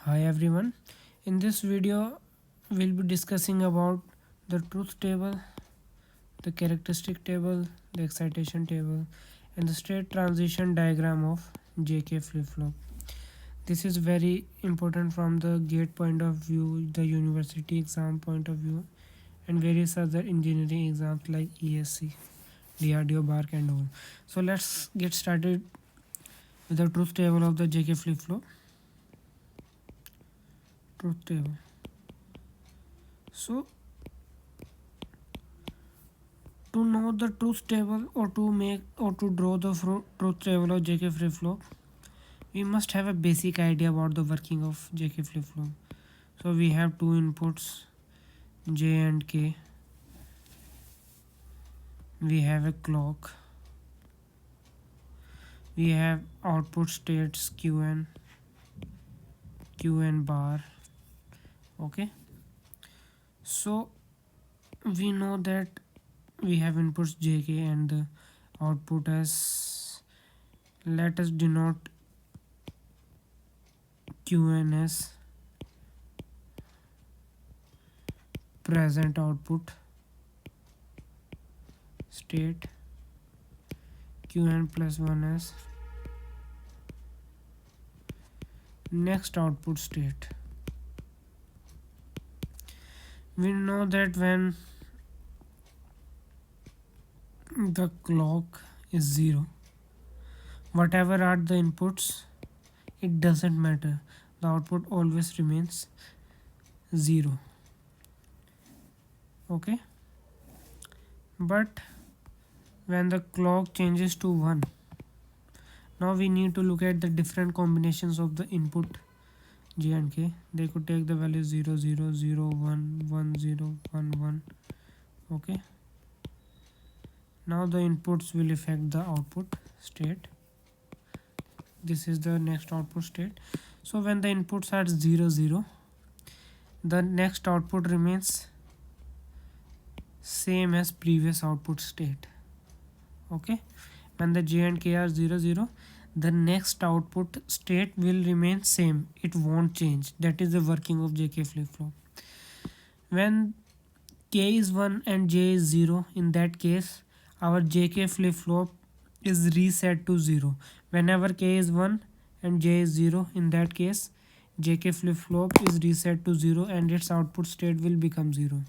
Hi everyone. In this video, we'll be discussing about the truth table, the characteristic table, the excitation table, and the state transition diagram of JK flip-flop. This is very important from the gate point of view, the university exam point of view, and various other engineering exams like ESC, DRDO, BARC, and all. So let's get started with the truth table of the JK flip-flop. Truth table. So to know the truth table or to make or to draw the truth table of JK flip flop, we must have a basic idea about the working of JK flip flop. So we have two inputs J and K. We have a clock. We have output states Qn bar. Okay. So we know that we have inputs JK and the output as, let us denote Qn as present output state, Qn plus 1 as next output state. We know that when the clock is 0, whatever are the inputs, it doesn't matter, the output always remains 0. Okay, but when the clock changes to 1, now we need to look at the different combinations of the input J and K. They could take the value 0 0 0 1 1 0 1 1. Okay, now the inputs will affect the output state. This is the next output state. So when the inputs are 0 0, the next output remains same as previous output state. Okay, when the J and K are 0 0, the next output state will remain same, it won't change. That is the working of JK flip flop. When K is 1 and J is 0, in that case our JK flip flop is reset to 0. Whenever K is 1 and J is 0, in that case JK flip flop is reset to 0 and its output state will become 0.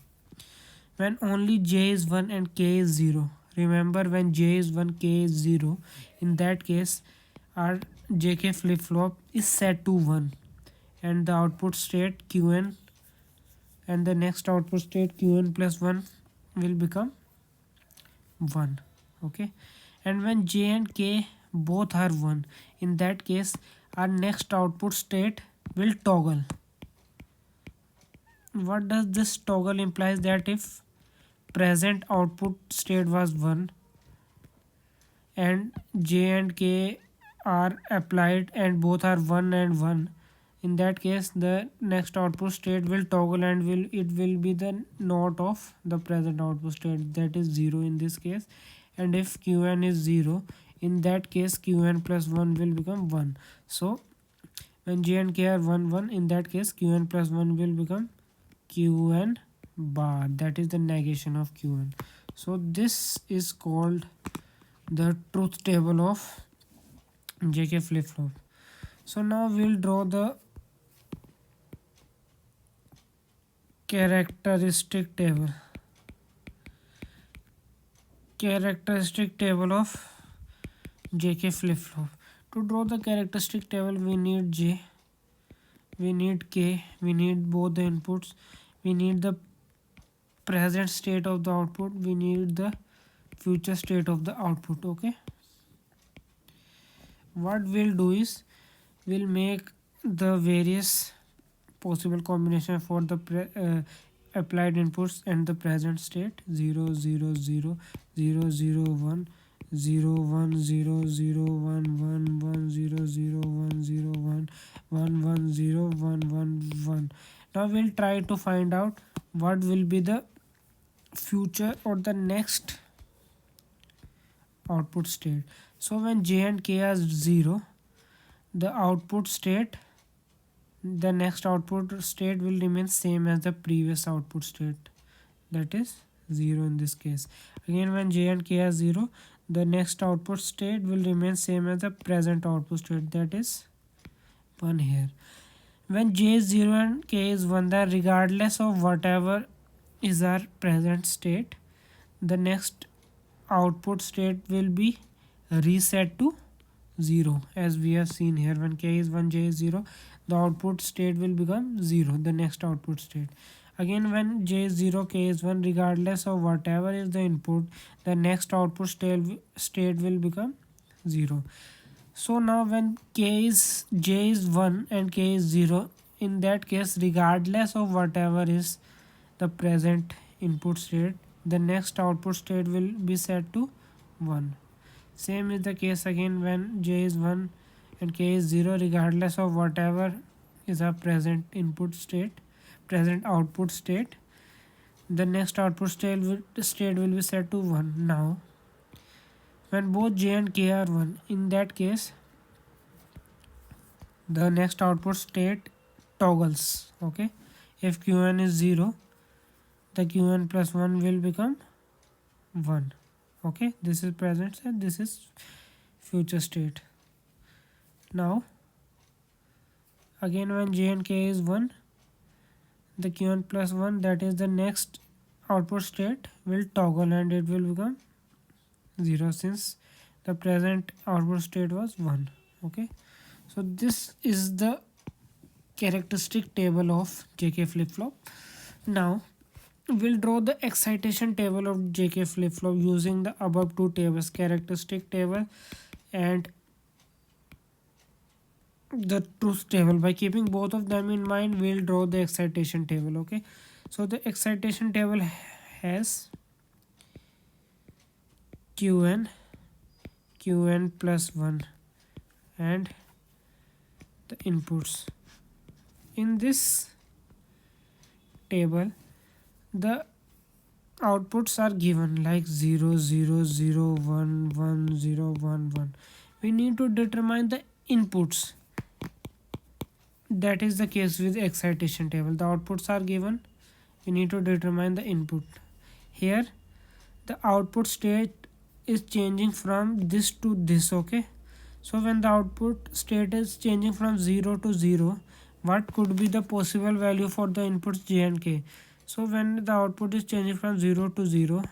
When only J is 1 and K is 0, remember when J is 1, K is 0, in that case our JK flip flop is set to 1 and the output state Qn and the next output state Qn plus 1 will become 1. Okay, and when J and K both are 1, in that case our next output state will toggle. What does this toggle implies? That if present output state was 1 and J and K are applied and both are 1 and 1, in that case the next output state will toggle and it will be the not of the present output state, that is 0 in this case. And if Qn is 0, in that case Qn plus 1 will become 1. So when J and K are 1 1, in that case Qn plus 1 will become Qn bar, that is the negation of Qn. So this is called the truth table of JK flip flop. So now we'll draw the characteristic table of JK flip flop. To draw the characteristic table, we need J, we need K, we need both the inputs, we need the present state of the output, we need the future state of the output. Okay, what we'll do is we'll make the various possible combination for the applied inputs and the present state 0 0 0 0 0 1 0 1 0 0 1 1 1 0 0 1 0 1 1 1 0 1 1 1. Now we'll try to find out what will be the future or the next output state. So when J and K are 0, the output state the next output state will remain same as the previous output state, that is 0 in this case. Again, when j and k are 0, the next output state will remain same as the present output state, that is 1 here. When j is 0 and k is 1, then regardless of whatever is our present state, the next output state will be reset to 0, as we have seen here. When k is 1, j is 0, the output state will become 0, the next output state. Again, when j is 0, k is 1, regardless of whatever is the input, the next output state will become 0. So now when j is 1 and k is 0, in that case, regardless of whatever is the present input state, the next output state will be set to 1. Same is the case again when j is 1 and k is 0, regardless of whatever is our present input state, present output state, the next output state will be set to 1. Now when both j and k are 1, in that case the next output state toggles. Okay, if qn is 0, the qn plus 1 will become 1. Okay, this is present state, this is future state. Now again, when j and k is 1, the qn plus 1, that is the next output state, will toggle and it will become 0, since the present output state was 1. Okay, so this is the characteristic table of JK flip-flop. Now we'll draw the excitation table of JK flip-flop using the above two tables, characteristic table and the truth table. By keeping both of them in mind, we'll draw the excitation table. Okay, so the excitation table has qn plus 1 and the inputs. In this table, the outputs are given like 0 0 0 1 1 0 1 1. We need to determine the inputs. That is the case with excitation table. The outputs are given, we need to determine the input. Here the output state is changing from this to this. Okay, so when the output state is changing from 0 to 0, what could be the possible value for the inputs j and k? So when the output is changing from 0 to 0,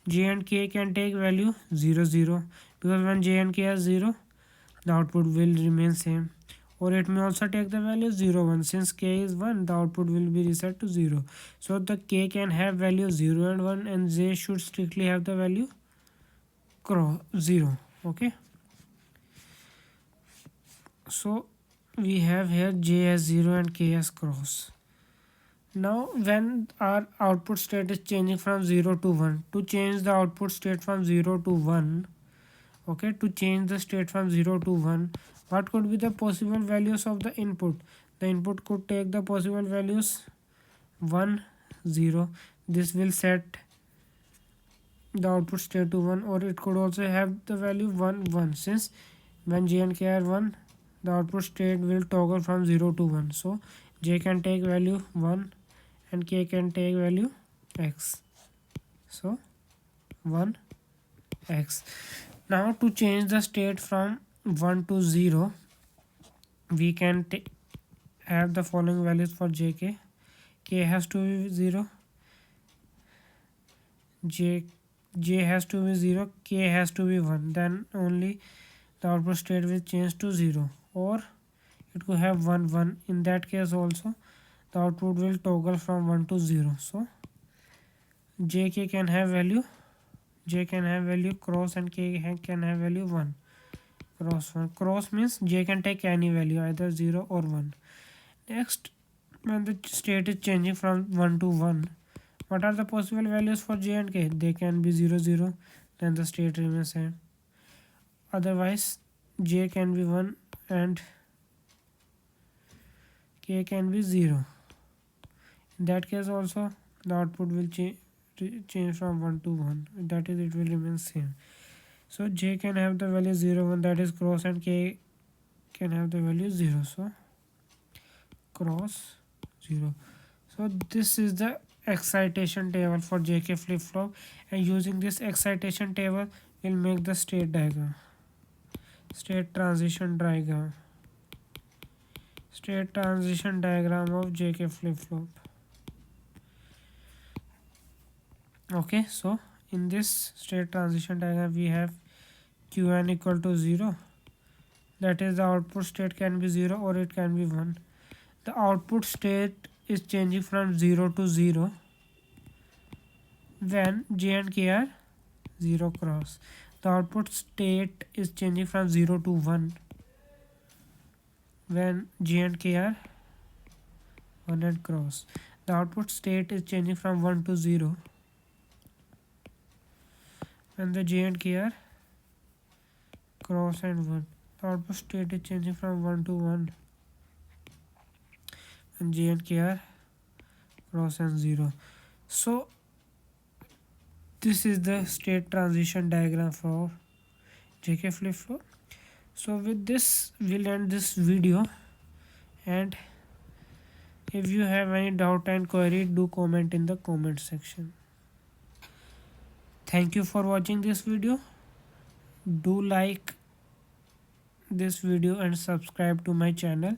j and k can take value 0 0, because when j and k are 0, the output will remain same. Or it may also take the value 0 1, since k is 1, the output will be reset to 0. So the k can have value 0 and 1, and j should strictly have the value 0. Okay, so we have here j as 0 and k as cross. Now when our output state is changing from 0 to 1, to change the output state from 0 to 1, okay, to change the state from 0 to 1, what could be the possible values of the input? The input could take the possible values 1 0, this will set the output state to 1, or it could also have the value 1 1, since when j and k are 1, the output state will toggle from 0 to 1. So j can take value 1 and k can take value x. So 1 x. Now to change the state from 1 to 0, we can have the following values for jk. K has to be 0, j has to be 0, k has to be 1, then only the output state will change to 0, or it could have 1 1. In that case also, the output will toggle from 1 to 0. So jk can have value, j can have value cross, and k can have value 1 cross 1. Cross means j can take any value, either 0 or 1. Next, when the state is changing from 1 to 1, what are the possible values for j and k? They can be 0 0, then the state remains same. Otherwise j can be 1 and k can be 0. In that case also, the output will change from 1 to 1, that is, it will remain same. So j can have the value 0 1, that is cross, and k can have the value 0. So cross 0. So this is the excitation table for JK flip flop, and using this excitation table we'll make the state diagram, state transition diagram, state transition diagram of JK flip flop. Okay, so in this state transition diagram we have Qn equal to 0, that is the output state can be 0 or it can be 1. The output state is changing from 0 to 0 when J and K are 0 cross. The output state is changing from 0 to 1 when J and K are 1 and cross. The output state is changing from 1 to 0 when the J and K are cross and 1. The output state is changing from 1 to 1 and J and K are cross and 0. So this is the state transition diagram for JK flip flop. So with this we'll end this video, and if you have any doubt and query, do comment in the comment section. Thank you for watching this video. Do like this video and subscribe to my channel.